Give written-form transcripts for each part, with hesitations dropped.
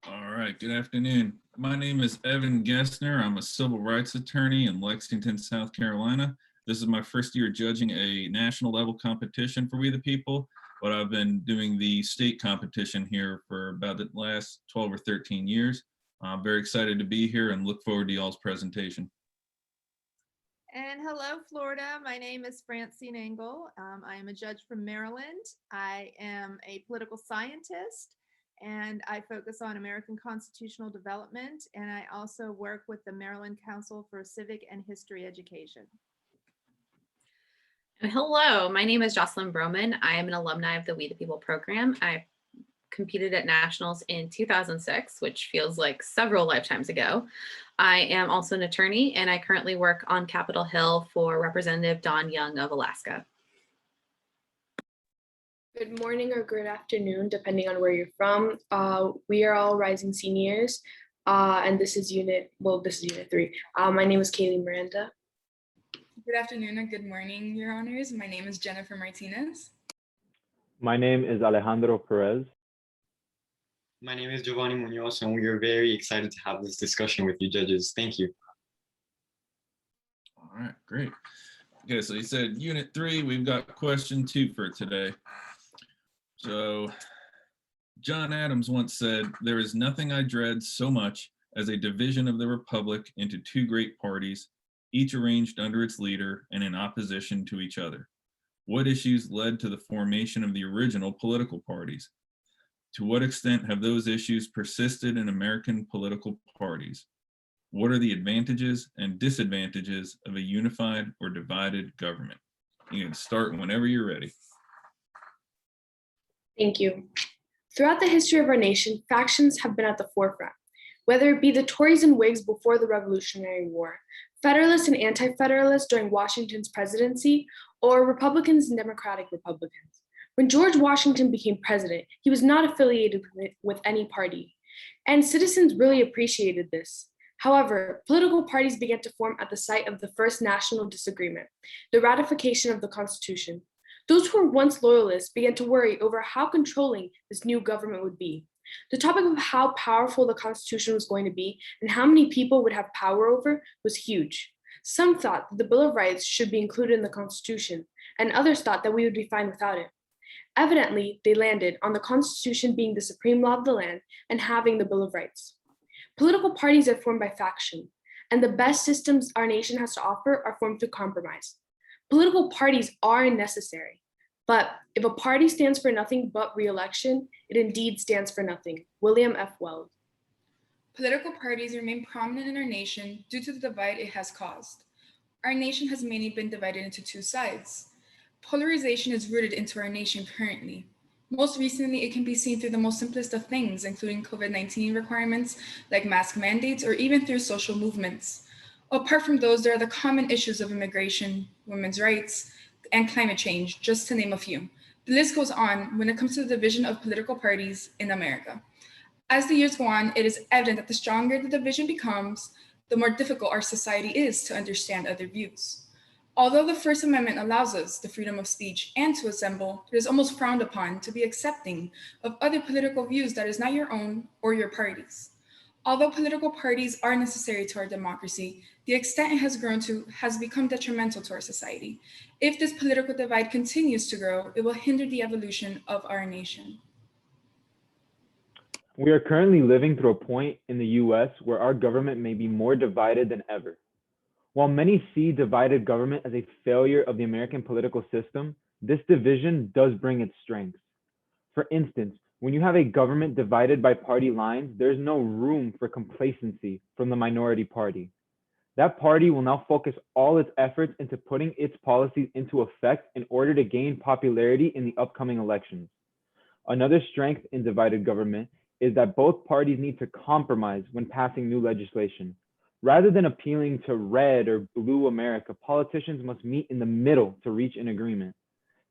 All right, good afternoon. My name is Evan Gessner. I'm a civil rights attorney in Lexington, South Carolina. This is my first year judging a national level competition for We the People, but I've been doing the state competition here for about the last 12 or 13 years. I'm very excited to be here and look forward to y'all's presentation. And hello, Florida. My name is Francine Engel. I am a judge from Maryland. I am a political scientist and I focus on American constitutional development. And I also work with the Maryland Council for Civic and History Education. And hello, my name is Jocelyn Broman. I am an alumni of the We the People program. I competed at nationals in 2006, which feels like several lifetimes ago. I am also an attorney and I currently work on Capitol Hill for Representative Don Young of Alaska. Good morning or good afternoon, depending on where you're from. We are all rising seniors, and this is unit 3. My name is Kaylee Miranda. Good afternoon or good morning, Your Honors. My name is Jennifer Martinez. My name is Alejandro Perez. My name is Giovanni Munoz, and we are very excited to have this discussion with you judges. Thank you. All right, great. Okay, so you said Unit 3, we've got question 2 for today. So John Adams once said, "There is nothing I dread so much as a division of the Republic into two great parties, each arranged under its leader and in opposition to each other. What issues led to the formation of the original political parties? To what extent have those issues persisted in American political parties? What are the advantages and disadvantages of a unified or divided government?" You can start whenever you're ready. Thank you. Throughout the history of our nation, factions have been at the forefront, whether it be the Tories and Whigs before the Revolutionary War, Federalists and Anti-Federalists during Washington's presidency, or Republicans and Democratic Republicans. When George Washington became president, he was not affiliated with any party, and citizens really appreciated this. However, political parties began to form at the site of the first national disagreement, the ratification of the Constitution. Those who were once loyalists began to worry over how controlling this new government would be. The topic of how powerful the Constitution was going to be and how many people would have power over was huge. Some thought that the Bill of Rights should be included in the Constitution, and others thought that we would be fine without it. Evidently, they landed on the Constitution being the supreme law of the land and having the Bill of Rights. Political parties are formed by faction, and the best systems our nation has to offer are formed through compromise. Political parties are necessary, but if a party stands for nothing but re-election, it indeed stands for nothing. William F. Wells. Political parties remain prominent in our nation due to the divide it has caused. Our nation has mainly been divided into two sides. Polarization is rooted into our nation currently. Most recently, it can be seen through the most simplest of things, including COVID-19 requirements like mask mandates or even through social movements. Apart from those, there are the common issues of immigration, women's rights, and climate change, just to name a few. The list goes on when it comes to the division of political parties in America. As the years go on, it is evident that the stronger the division becomes, the more difficult our society is to understand other views. Although the First Amendment allows us the freedom of speech and to assemble, it is almost frowned upon to be accepting of other political views that is not your own or your party's. Although political parties are necessary to our democracy, the extent it has grown to has become detrimental to our society. If this political divide continues to grow, it will hinder the evolution of our nation. We are currently living through a point in the US where our government may be more divided than ever. While many see divided government as a failure of the American political system, this division does bring its strengths. For instance, when you have a government divided by party lines, there's no room for complacency from the minority party. That party will now focus all its efforts into putting its policies into effect in order to gain popularity in the upcoming elections. Another strength in divided government is that both parties need to compromise when passing new legislation. Rather than appealing to red or blue America, politicians must meet in the middle to reach an agreement.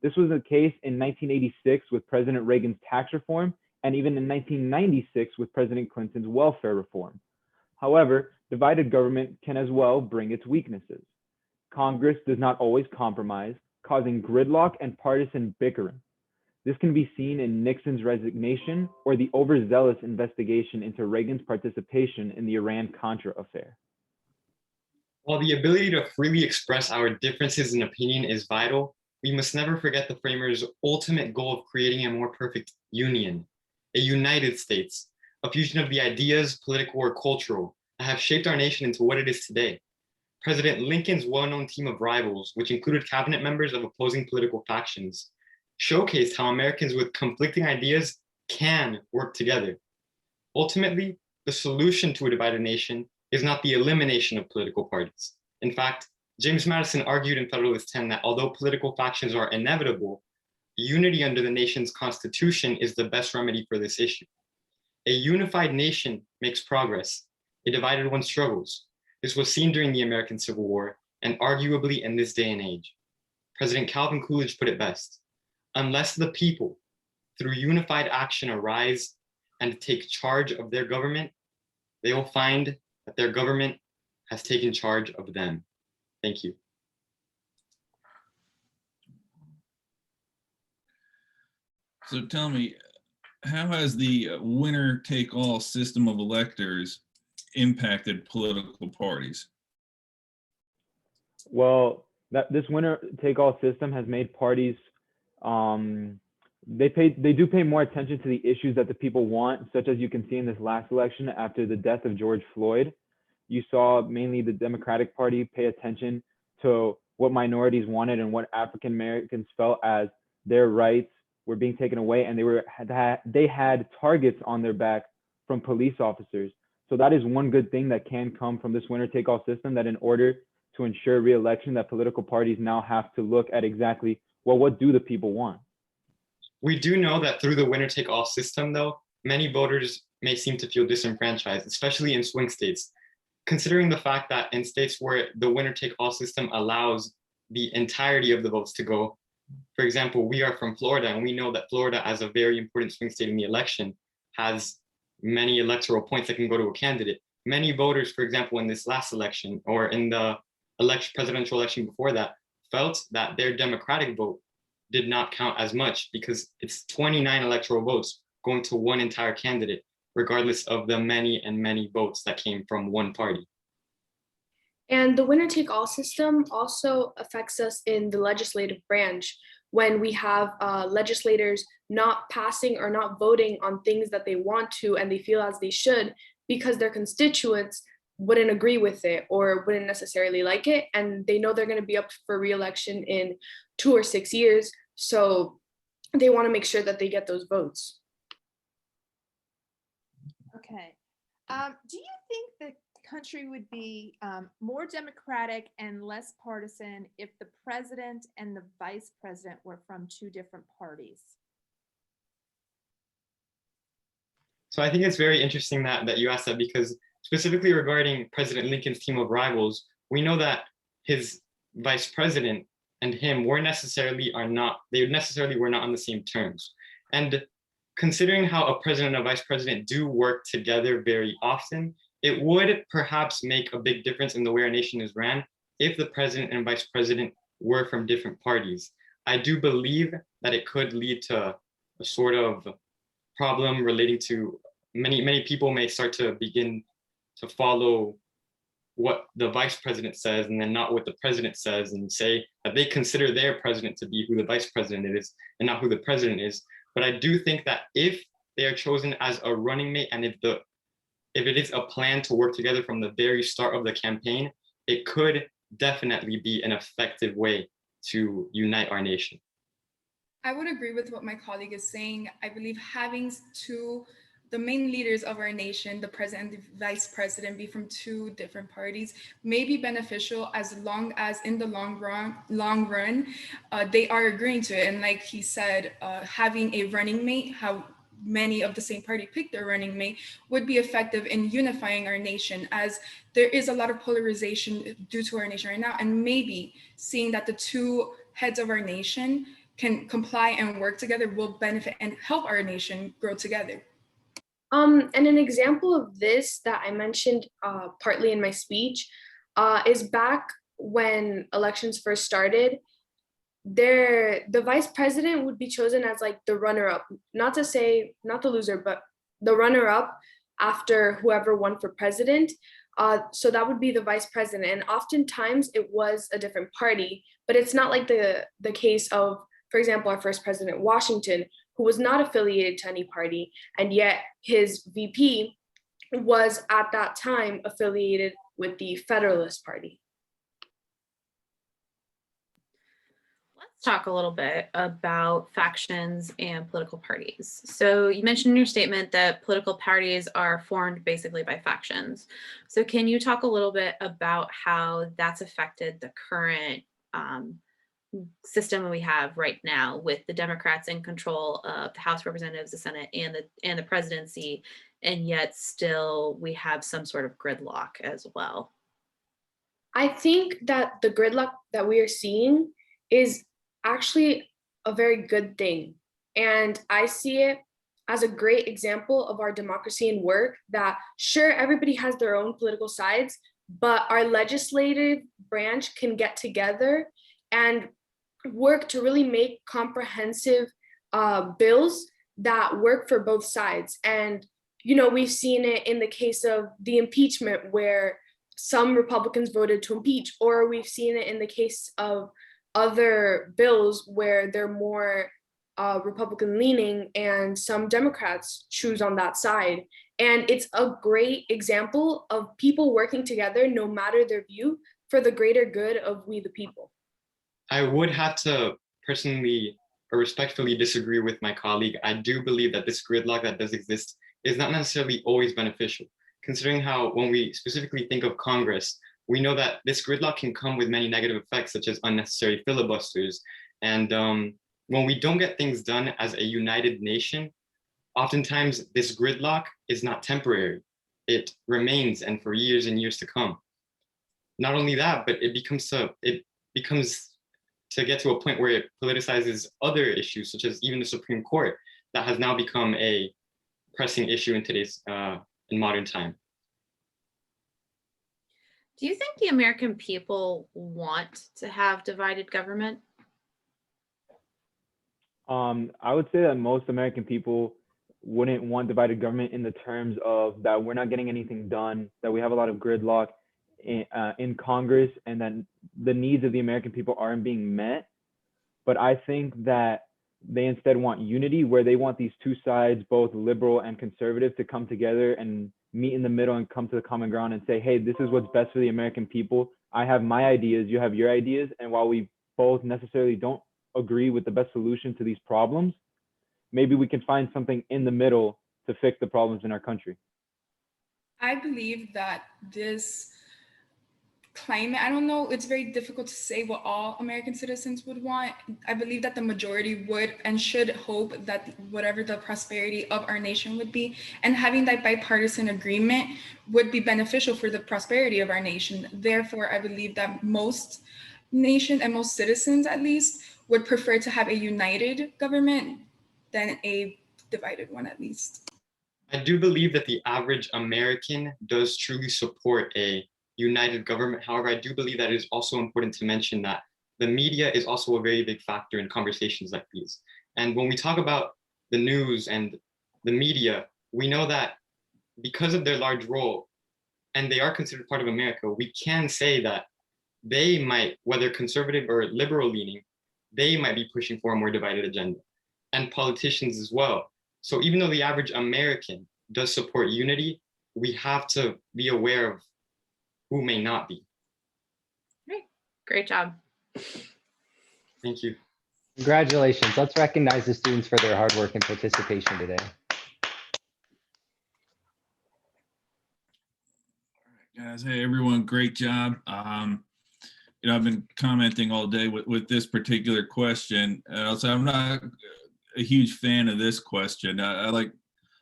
This was the case in 1986 with President Reagan's tax reform, and even in 1996 with President Clinton's welfare reform. However, divided government can as well bring its weaknesses. Congress does not always compromise, causing gridlock and partisan bickering. This can be seen in Nixon's resignation or the overzealous investigation into Reagan's participation in the Iran-Contra affair. While the ability to freely express our differences in opinion is vital, we must never forget the framers' ultimate goal of creating a more perfect union, a United States, a fusion of the ideas, political or cultural, that have shaped our nation into what it is today. President Lincoln's well-known team of rivals, which included cabinet members of opposing political factions, showcased how Americans with conflicting ideas can work together. Ultimately, the solution to a divided nation is not the elimination of political parties. In fact, James Madison argued in Federalist 10 that although political factions are inevitable, unity under the nation's constitution is the best remedy for this issue. A unified nation makes progress. A divided one struggles. This was seen during the American Civil War and arguably in this day and age. President Calvin Coolidge put it best: unless the people, through unified action, arise and take charge of their government, they will find that their government has taken charge of them. Thank you. So tell me, how has the winner-take-all system of electors impacted political parties? Well, this winner-take-all system has made parties, they do pay more attention to the issues that the people want, such as you can see in this last election after the death of George Floyd. You saw mainly the Democratic Party pay attention to what minorities wanted and what African Americans felt as their rights were being taken away, and they had targets on their back from police officers. So that is one good thing that can come from this winner-take-all system, that in order to ensure re-election, that political parties now have to look at exactly, well, what do the people want? We do know that through the winner-take-all system, though, many voters may seem to feel disenfranchised, especially in swing states. Considering the fact that in states where the winner-take-all system allows the entirety of the votes to go, for example, we are from Florida, and we know that Florida, as a very important swing state in the election, has many electoral points that can go to a candidate. Many voters, for example, in this last election or in the presidential election before that, felt that their Democratic vote did not count as much because it's 29 electoral votes going to one entire candidate, regardless of the many and many votes that came from one party. And the winner-take-all system also affects us in the legislative branch when we have legislators not passing or not voting on things that they want to and they feel as they should because their constituents wouldn't agree with it or wouldn't necessarily like it. And they know they're going to be up for re-election in 2 or 6 years. So they want to make sure that they get those votes. Okay. Do you think the country would be more democratic and less partisan if the president and the vice president were from 2 different parties? So I think it's very interesting that you asked that, because specifically regarding President Lincoln's team of rivals, we know that his vice president and him were not on the same terms. And considering how a president and a vice president do work together very often, it would perhaps make a big difference in the way our nation is ran if the president and vice president were from different parties. I do believe that it could lead to a sort of problem relating to many people may start to begin to follow what the vice president says and then not what the president says, and say that they consider their president to be who the vice president is and not who the president is. But I do think that if they are chosen as a running mate, and if it is a plan to work together from the very start of the campaign, it could definitely be an effective way to unite our nation. I would agree with what my colleague is saying. I believe having the main leaders of our nation, the president and the vice president, be from 2 different parties may be beneficial as long as in the long run, they are agreeing to it. And like he said, having a running mate, how many of the same party pick their running mate, would be effective in unifying our nation, as there is a lot of polarization due to our nation right now. And maybe seeing that the 2 heads of our nation can comply and work together will benefit and help our nation grow together. And an example of this that I mentioned partly in my speech is back when elections first started. the vice president would be chosen as like the runner-up, not the loser, but the runner-up after whoever won for president. So that would be the vice president. And oftentimes it was a different party, but it's not like the case of, for example, our first president, Washington, who was not affiliated to any party, and yet his VP was at that time affiliated with the Federalist Party. Let's talk a little bit about factions and political parties. So you mentioned in your statement that political parties are formed basically by factions. So can you talk a little bit about how that's affected the current system we have right now, with the Democrats in control of the House of Representatives, the Senate, and the presidency, and yet still we have some sort of gridlock as well? I think that the gridlock that we are seeing is actually a very good thing. And I see it as a great example of our democracy and work, that sure, everybody has their own political sides, but our legislative branch can get together and work to really make comprehensive bills that work for both sides. And, you know, we've seen it in the case of the impeachment, where some Republicans voted to impeach, or we've seen it in the case of other bills where they're more Republican leaning and some Democrats choose on that side. And it's a great example of people working together, no matter their view, for the greater good of we the people. I would have to personally or respectfully disagree with my colleague. I do believe that this gridlock that does exist is not necessarily always beneficial, considering how when we specifically think of Congress, we know that this gridlock can come with many negative effects, such as unnecessary filibusters. And when we don't get things done as a united nation, oftentimes this gridlock is not temporary. It remains, and for years and years to come. Not only that, but it becomes to get to a point where it politicizes other issues, such as even the Supreme Court, that has now become a pressing issue in today's in modern time. Do you think the American people want to have divided government? I would say that most American people wouldn't want divided government in the terms of that we're not getting anything done, that we have a lot of gridlock in Congress, and then the needs of the American people aren't being met. But I think that they instead want unity, where they want these two sides, both liberal and conservative, to come together and meet in the middle and come to the common ground and say, hey, this is what's best for the American people. I have my ideas, you have your ideas. And while we both necessarily don't agree with the best solution to these problems, maybe we can find something in the middle to fix the problems in our country. I believe that this climate, I don't know, it's very difficult to say what all American citizens would want. I believe that the majority would and should hope that whatever the prosperity of our nation would be, and having that bipartisan agreement would be beneficial for the prosperity of our nation. Therefore, I believe that most nations and most citizens, at least, would prefer to have a united government than a divided one, at least. I do believe that the average American does truly support a united government. However, I do believe that it is also important to mention that the media is also a very big factor in conversations like these. And when we talk about the news and the media, we know that because of their large role, and they are considered part of America, we can say that they might, whether conservative or liberal leaning, they might be pushing for a more divided agenda, and politicians as well. So even though the average American does support unity, we have to be aware of who may not be. Great job. Thank you. Congratulations. Let's recognize the students for their hard work and participation today. Guys, hey everyone, great job. You know, I've been commenting all day with this particular question. So I'm not a huge fan of this question. I like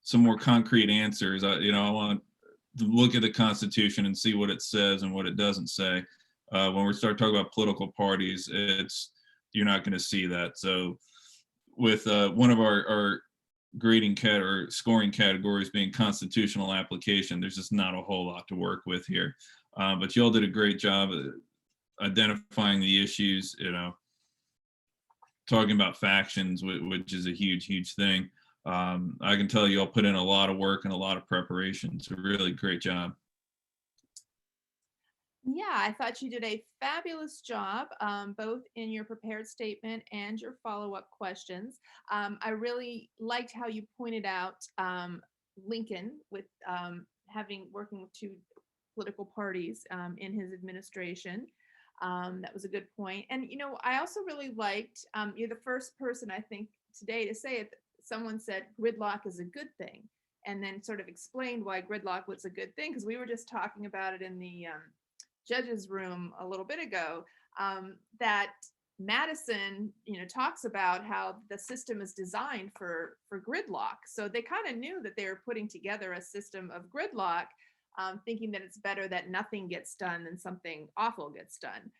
some more concrete answers. You know, I want to look at the Constitution and see what it says and what it doesn't say. When we start talking about political parties, you're not going to see that. So with one of our grading or scoring categories being constitutional application, there's just not a whole lot to work with here. But you all did a great job identifying the issues, you know, talking about factions, which is a huge thing. I can tell you all put in a lot of work and a lot of preparation. So really great job. Yeah, I thought you did a fabulous job, both in your prepared statement and your follow-up questions. I really liked how you pointed out Lincoln with working with two political parties in his administration. That was a good point. And, I also really liked, you're the first person I think today to say it. Someone said gridlock is a good thing, and then sort of explained why gridlock was a good thing, because we were just talking about it in the judges room a little bit ago, that Madison, talks about how the system is designed for gridlock. So they kind of knew that they were putting together a system of gridlock, thinking that it's better that nothing gets done than something awful gets done.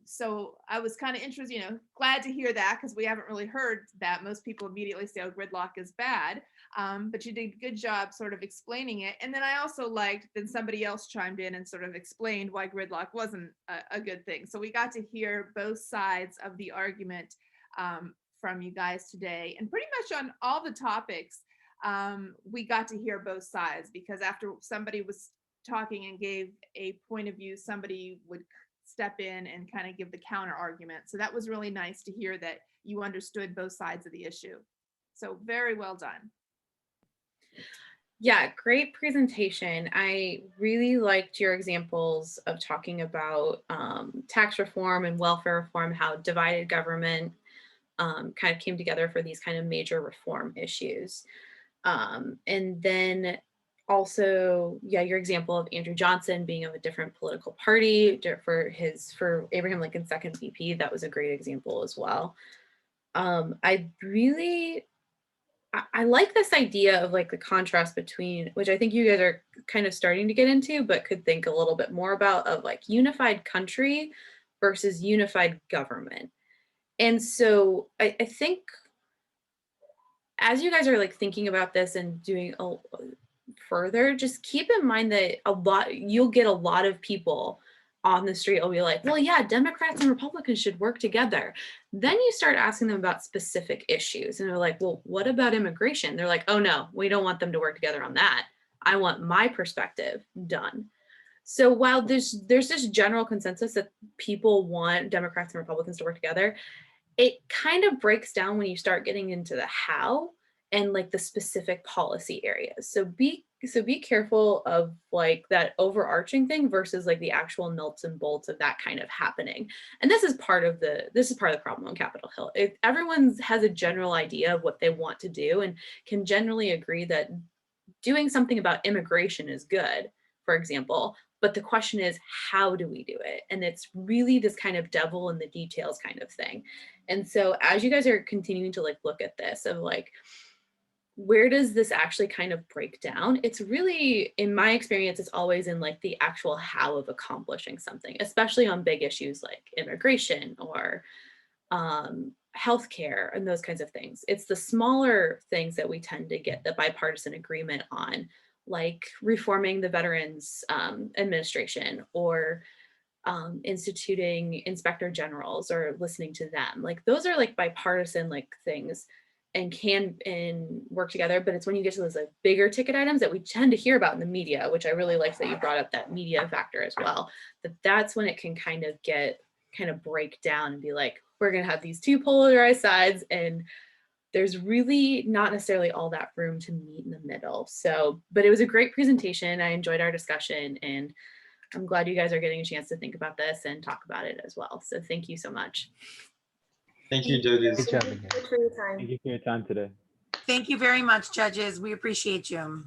So I was kind of interested, glad to hear that, because we haven't really heard that. Most people immediately say, oh, gridlock is bad. But you did a good job sort of explaining it. And then I also liked that somebody else chimed in and sort of explained why gridlock wasn't a good thing. So we got to hear both sides of the argument from you guys today. And pretty much on all the topics, we got to hear both sides, because after somebody was talking and gave a point of view, somebody would step in and kind of give the counter argument. So that was really nice to hear that you understood both sides of the issue. So very well done. Yeah, great presentation. I really liked your examples of talking about tax reform and welfare reform, how divided government kind of came together for these kind of major reform issues. And then also, yeah, your example of Andrew Johnson being of a different political party for Abraham Lincoln's second VP, that was a great example as well. I like this idea of like the contrast between, which I think you guys are kind of starting to get into, but could think a little bit more about, of like unified country versus unified government. And so I think as you guys are like thinking about this and doing further, just keep in mind that you'll get a lot of people on the street will be like, well, yeah, Democrats and Republicans should work together. Then you start asking them about specific issues and they're like, well, what about immigration? They're like, oh no, we don't want them to work together on that. I want my perspective done. So while there's this general consensus that people want Democrats and Republicans to work together, it kind of breaks down when you start getting into the how and like the specific policy areas. So be careful of like that overarching thing versus like the actual nuts and bolts of that kind of happening. And this is part of the problem on Capitol Hill. If everyone has a general idea of what they want to do and can generally agree that doing something about immigration is good, for example, but the question is, how do we do it? And it's really this kind of devil in the details kind of thing. And so as you guys are continuing to like look at this of like, where does this actually kind of break down? It's really, in my experience, it's always in like the actual how of accomplishing something, especially on big issues like immigration or healthcare and those kinds of things. It's the smaller things that we tend to get the bipartisan agreement on, like reforming the Veterans Administration or instituting inspector generals or listening to them. Like those are like bipartisan like things and can work together. But it's when you get to those like bigger ticket items that we tend to hear about in the media, which I really like that you brought up that media factor as well, that's when it can kind of break down and be like, we're going to have these two polarized sides and there's really not necessarily all that room to meet in the middle. So, but it was a great presentation. I enjoyed our discussion and I'm glad you guys are getting a chance to think about this and talk about it as well. So thank you so much. Thank you, judges. Good job. Thanks for your time. Thank you for your time today. Thank you very much, judges. We appreciate you.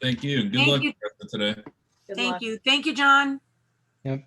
Thank you. And good Thank luck you. with today. Good Thank luck. you. Thank you, John. Yep.